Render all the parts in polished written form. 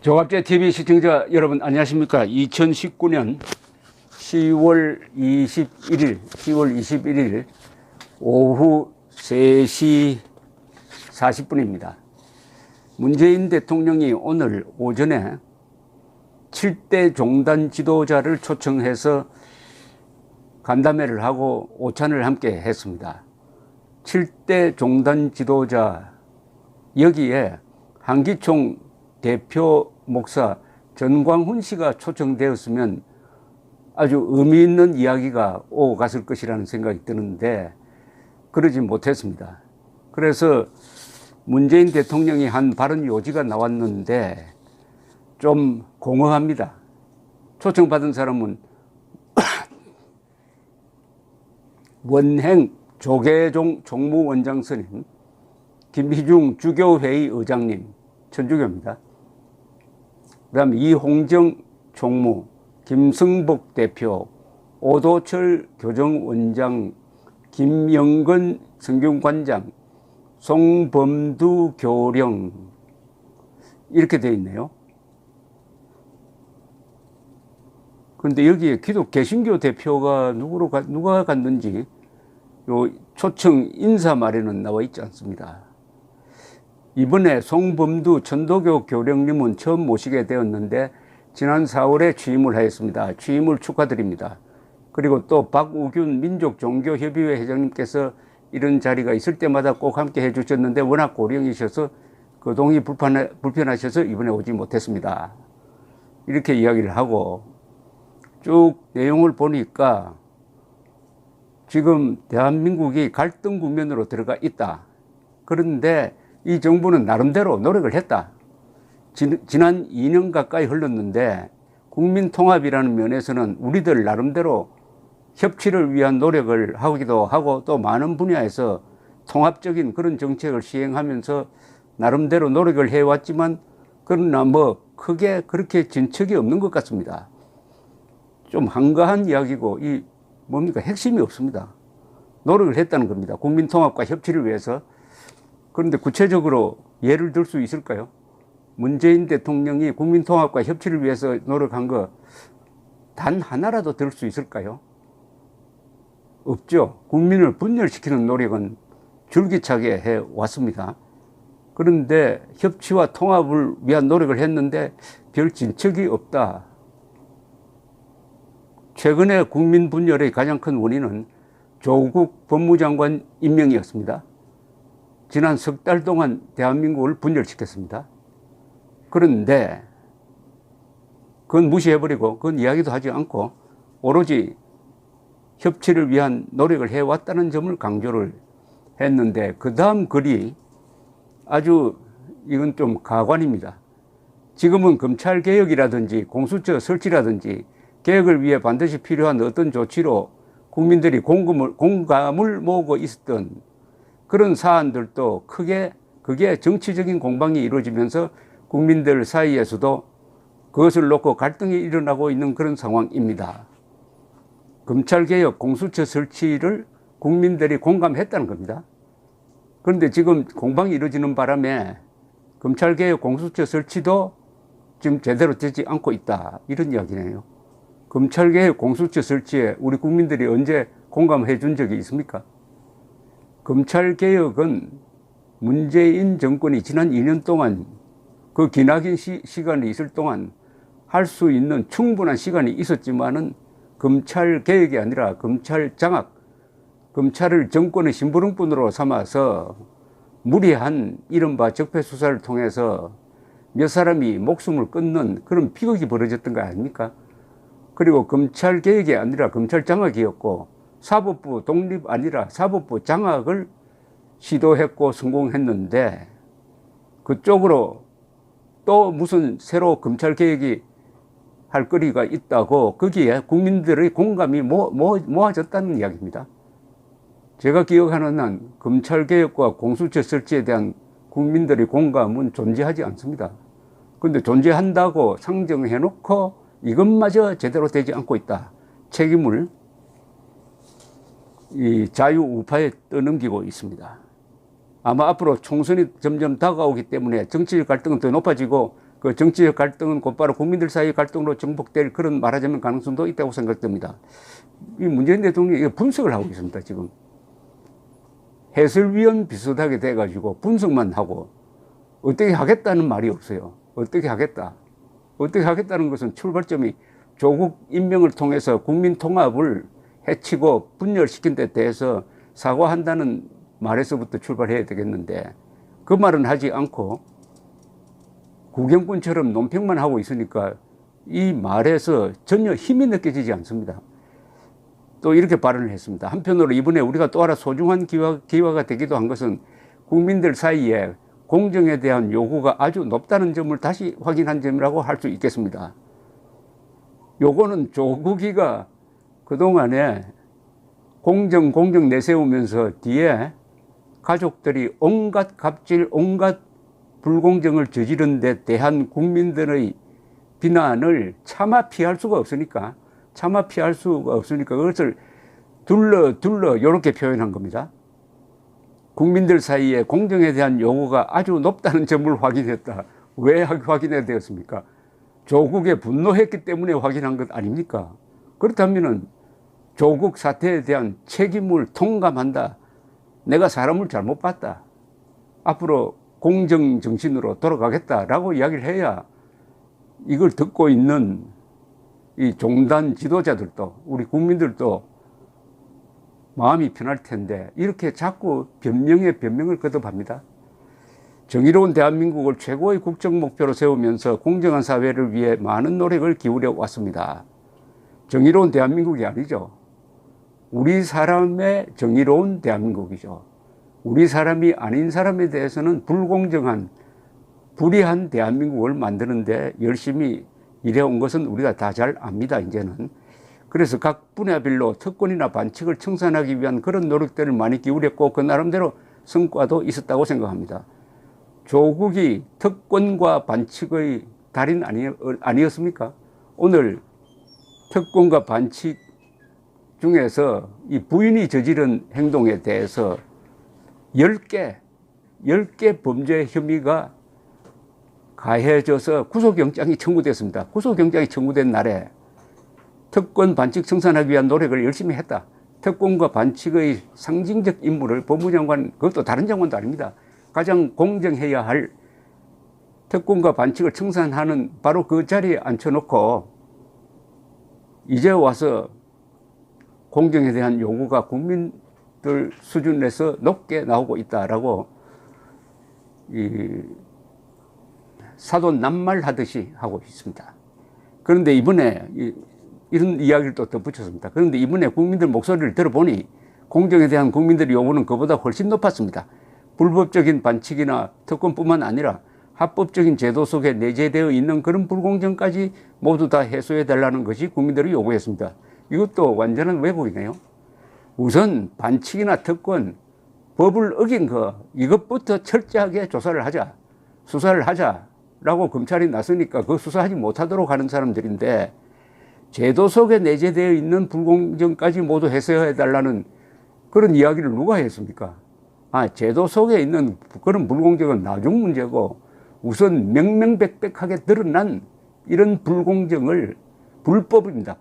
조갑제 TV 시청자 여러분 안녕하십니까? 2019년 10월 21일 오후 3시 40분입니다. 문재인 대통령이 오늘 오전에 7대 종단 지도자를 초청해서 간담회를 하고 오찬을 함께 했습니다. 7대 종단 지도자, 여기에 한기총 대표 목사 전광훈 씨가 초청되었으면 아주 의미 있는 이야기가 오갔을 것이라는 생각이 드는데 그러지 못했습니다. 그래서 문재인 대통령이 한 발언 요지가 나왔는데 좀 공허합니다. 초청받은 사람은 원행 조계종 총무원장 스님, 김희중 주교회의 의장님, 천주교입니다. 그 다음에 이홍정 총무, 김승복 대표, 오도철 교정원장, 김영건 성균관장, 송범두 교령, 이렇게 되어 있네요. 그런데 여기에 기독 개신교 대표가 누가 갔는지 요 초청 인사말에는 나와 있지 않습니다. 이번에 송범두 천도교 교령님은 처음 모시게 되었는데 지난 4월에 취임을 하였습니다. 취임을 축하드립니다. 그리고 또 박우균 민족종교협의회 회장님께서 이런 자리가 있을 때마다 꼭 함께 해주셨는데 워낙 고령이셔서 그동이 불편하셔서 이번에 오지 못했습니다. 이렇게 이야기를 하고 쭉 내용을 보니까 지금 대한민국이 갈등 국면으로 들어가 있다. 그런데 이 정부는 나름대로 노력을 했다. 지난 2년 가까이 흘렀는데 국민 통합이라는 면에서는 우리들 나름대로 협치를 위한 노력을 하기도 하고 또 많은 분야에서 통합적인 그런 정책을 시행하면서 나름대로 노력을 해왔지만 그러나 뭐 크게 그렇게 진척이 없는 것 같습니다. 좀 한가한 이야기고 이 뭡니까? 핵심이 없습니다. 노력을 했다는 겁니다. 국민 통합과 협치를 위해서. 그런데 구체적으로 예를 들 수 있을까요? 문재인 대통령이 국민 통합과 협치를 위해서 노력한 거 단 하나라도 들 수 있을까요? 없죠. 국민을 분열시키는 노력은 줄기차게 해왔습니다. 그런데 협치와 통합을 위한 노력을 했는데 별 진척이 없다. 최근에 국민 분열의 가장 큰 원인은 조국 법무장관 임명이었습니다. 지난 석 달 동안 대한민국을 분열시켰습니다. 그런데 그건 무시해버리고 그건 이야기도 하지 않고 오로지 협치를 위한 노력을 해왔다는 점을 강조를 했는데 그 다음 글이 아주 이건 좀 가관입니다. 지금은 검찰개혁이라든지 공수처 설치라든지 개혁을 위해 반드시 필요한 어떤 조치로 국민들이 공감을 모으고 있었던 그런 사안들도 크게 그게 정치적인 공방이 이루어지면서 국민들 사이에서도 그것을 놓고 갈등이 일어나고 있는 그런 상황입니다. 검찰개혁, 공수처 설치를 국민들이 공감했다는 겁니다. 그런데 지금 공방이 이루어지는 바람에 검찰개혁, 공수처 설치도 지금 제대로 되지 않고 있다. 이런 이야기네요. 검찰개혁, 공수처 설치에 우리 국민들이 언제 공감해 준 적이 있습니까? 검찰개혁은 문재인 정권이 지난 2년 동안 그 기나긴 시간이 있을 동안 할 수 있는 충분한 시간이 있었지만은 검찰개혁이 아니라 검찰 장악, 검찰을 정권의 심부름꾼으로 삼아서 무리한 이른바 적폐수사를 통해서 몇 사람이 목숨을 끊는 그런 비극이 벌어졌던 거 아닙니까? 그리고 검찰개혁이 아니라 검찰 장악이었고 사법부 독립 아니라 사법부 장악을 시도했고 성공했는데 그쪽으로 또 무슨 새로 검찰개혁이 할 거리가 있다고 거기에 국민들의 공감이 모아졌다는 이야기입니다. 제가 기억하는 한 검찰개혁과 공수처 설치에 대한 국민들의 공감은 존재하지 않습니다. 그런데 존재한다고 상정해놓고 이것마저 제대로 되지 않고 있다. 책임을 이 자유우파에 떠넘기고 있습니다. 아마 앞으로 총선이 점점 다가오기 때문에 정치적 갈등은 더 높아지고 그 정치적 갈등은 곧바로 국민들 사이의 갈등으로 정복될 그런 말하자면 가능성도 있다고 생각됩니다. 이 문재인 대통령이 분석을 하고 있습니다. 지금 해설위원 비슷하게 돼가지고 분석만 하고 어떻게 하겠다는 말이 없어요. 어떻게 하겠다. 어떻게 하겠다는 것은 출발점이 조국 임명을 통해서 국민 통합을 해치고 분열시킨 데 대해서 사과한다는 말에서부터 출발해야 되겠는데 그 말은 하지 않고 구경꾼처럼 논평만 하고 있으니까 이 말에서 전혀 힘이 느껴지지 않습니다. 또 이렇게 발언을 했습니다. 한편으로 이번에 우리가 또 하나 소중한 기회가 되기도 한 것은 국민들 사이에 공정에 대한 요구가 아주 높다는 점을 다시 확인한 점이라고 할 수 있겠습니다. 요거는 조국이가 그동안에 공정 내세우면서 뒤에 가족들이 온갖 갑질, 온갖 불공정을 저지른 데 대한 국민들의 비난을 차마 피할 수가 없으니까 그것을 둘러 이렇게 표현한 겁니다. 국민들 사이에 공정에 대한 요구가 아주 높다는 점을 확인했다. 왜 확인해야 되었습니까? 조국에 분노했기 때문에 확인한 것 아닙니까? 그렇다면 조국 사태에 대한 책임을 통감한다. 내가 사람을 잘못 봤다. 앞으로 공정 정신으로 돌아가겠다라고 이야기를 해야 이걸 듣고 있는 이 종단 지도자들도 우리 국민들도 마음이 편할 텐데 이렇게 자꾸 변명에 변명을 거듭합니다. 정의로운 대한민국을 최고의 국정 목표로 세우면서 공정한 사회를 위해 많은 노력을 기울여 왔습니다. 정의로운 대한민국이 아니죠. 우리 사람의 정의로운 대한민국이죠. 우리 사람이 아닌 사람에 대해서는 불공정한, 불의한 대한민국을 만드는데 열심히 일해온 것은 우리가 다 잘 압니다, 이제는. 그래서 각 분야별로 특권이나 반칙을 청산하기 위한 그런 노력들을 많이 기울였고 그 나름대로 성과도 있었다고 생각합니다. 조국이 특권과 반칙의 달인 아니었습니까? 오늘 특권과 반칙 중에서 이 부인이 저지른 행동에 대해서 10개 범죄 혐의가 가해져서 구속영장이 청구됐습니다. 구속영장이 청구된 날에 특권 반칙 청산하기 위한 노력을 열심히 했다. 특권과 반칙의 상징적 인물을 법무장관, 그것도 다른 장관도 아닙니다. 가장 공정해야 할 특권과 반칙을 청산하는 바로 그 자리에 앉혀놓고 이제 와서 공정에 대한 요구가 국민들 수준에서 높게 나오고 있다라고 사돈 낱말하듯이 하고 있습니다. 그런데 이번에 이런 이야기를 또 덧붙였습니다. 그런데 이번에 국민들 목소리를 들어보니 공정에 대한 국민들의 요구는 그보다 훨씬 높았습니다. 불법적인 반칙이나 특권뿐만 아니라 합법적인 제도 속에 내재되어 있는 그런 불공정까지 모두 다 해소해달라는 것이 국민들이 요구했습니다. 이것도 완전한 왜곡이네요. 우선 반칙이나 특권, 법을 어긴 이것부터 철저하게 조사를 하자, 수사를 하자라고 검찰이 나서니까 그 수사하지 못하도록 하는 사람들인데 제도 속에 내재되어 있는 불공정까지 모두 해소해달라는 그런 이야기를 누가 했습니까? 제도 속에 있는 그런 불공정은 나중 문제고 우선 명명백백하게 드러난 이런 불공정을 불법입니다.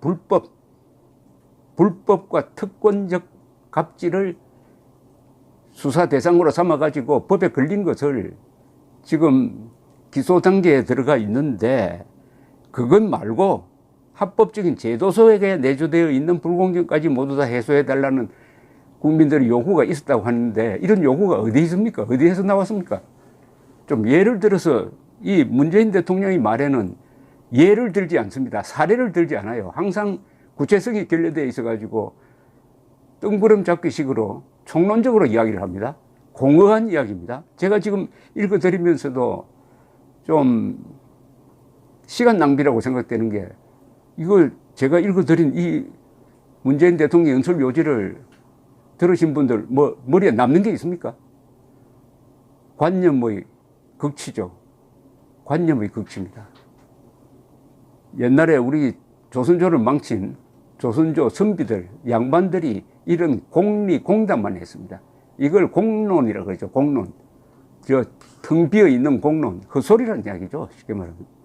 불법과 특권적 갑질을 수사 대상으로 삼아가지고 법에 걸린 것을 지금 기소 단계에 들어가 있는데 그것 말고 합법적인 제도 속에 내재되어 있는 불공정까지 모두 다 해소해달라는 국민들의 요구가 있었다고 하는데 이런 요구가 어디 있습니까? 어디에서 나왔습니까? 좀 예를 들어서 이 문재인 대통령의 말에는 예를 들지 않습니다. 사례를 들지 않아요. 항상 구체성이 결여되어 있어가지고 뜬구름 잡기식으로 총론적으로 이야기를 합니다. 공허한 이야기입니다. 제가 지금 읽어드리면서도 좀 시간 낭비라고 생각되는 게 이걸 제가 읽어드린 이 문재인 대통령 연설 요지를 들으신 분들 머리에 남는 게 있습니까? 관념의 극치죠. 관념의 극치입니다. 옛날에 우리 조선조를 망친 조선조 선비들, 양반들이 이런 공리공단만 했습니다. 이걸 공론이라고 그러죠. 공론. 텅 비어 있는 공론. 헛소리라는 이야기죠. 쉽게 말하면.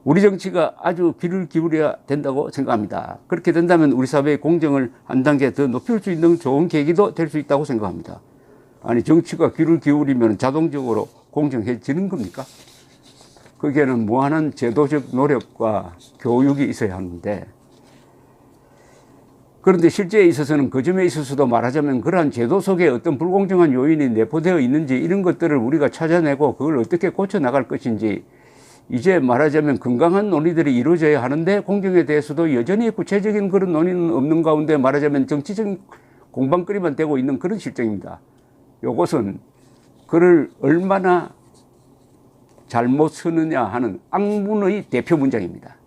우리 정치가 아주 귀를 기울여야 된다고 생각합니다. 그렇게 된다면 우리 사회의 공정을 한 단계 더 높일 수 있는 좋은 계기도 될 수 있다고 생각합니다. 아니, 정치가 귀를 기울이면 자동적으로 공정해지는 겁니까? 거기에는 무한한 제도적 노력과 교육이 있어야 하는데, 그런데 실제에 있어서는 그 점에 있어서도 말하자면 그러한 제도 속에 어떤 불공정한 요인이 내포되어 있는지 이런 것들을 우리가 찾아내고 그걸 어떻게 고쳐나갈 것인지, 이제 말하자면 건강한 논의들이 이루어져야 하는데 공정에 대해서도 여전히 구체적인 그런 논의는 없는 가운데 말하자면 정치적인 공방거리만 되고 있는 그런 실정입니다. 이것은 그를 얼마나 잘못 쓰느냐 하는 악문의 대표 문장입니다.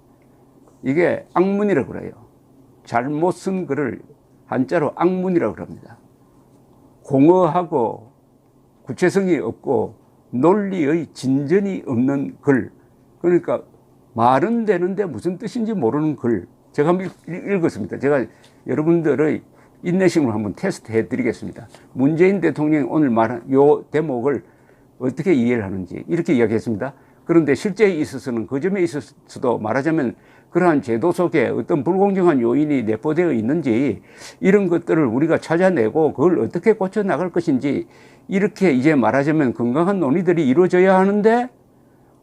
이게 악문이라고 그래요. 잘못 쓴 글을 한자로 악문이라고 합니다. 공허하고 구체성이 없고 논리의 진전이 없는 글, 그러니까 말은 되는데 무슨 뜻인지 모르는 글. 제가 한번 읽었습니다. 제가 여러분들의 인내심을 한번 테스트해 드리겠습니다. 문재인 대통령이 오늘 말한 이 대목을 어떻게 이해를 하는지 이렇게 이야기했습니다. 그런데 실제에 있어서는 그 점에 있어서도 말하자면 그러한 제도 속에 어떤 불공정한 요인이 내포되어 있는지 이런 것들을 우리가 찾아내고 그걸 어떻게 고쳐나갈 것인지, 이렇게 이제 말하자면 건강한 논의들이 이루어져야 하는데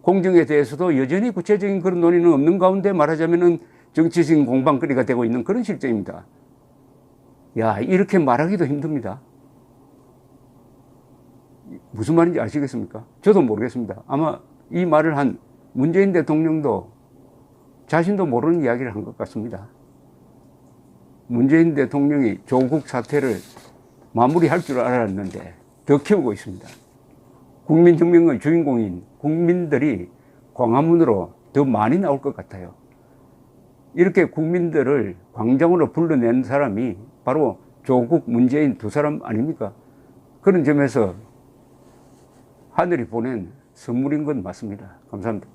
공정에 대해서도 여전히 구체적인 그런 논의는 없는 가운데 말하자면은 정치적인 공방거리가 되고 있는 그런 실정입니다. 야, 이렇게 말하기도 힘듭니다. 무슨 말인지 아시겠습니까? 저도 모르겠습니다. 아마 이 말을 한 문재인 대통령도 자신도 모르는 이야기를 한 것 같습니다. 문재인 대통령이 조국 사태를 마무리할 줄 알았는데 더 키우고 있습니다. 국민혁명의 주인공인 국민들이 광화문으로 더 많이 나올 것 같아요. 이렇게 국민들을 광장으로 불러낸 사람이 바로 조국, 문재인 두 사람 아닙니까? 그런 점에서 하늘이 보낸 선물인 건 맞습니다. 감사합니다.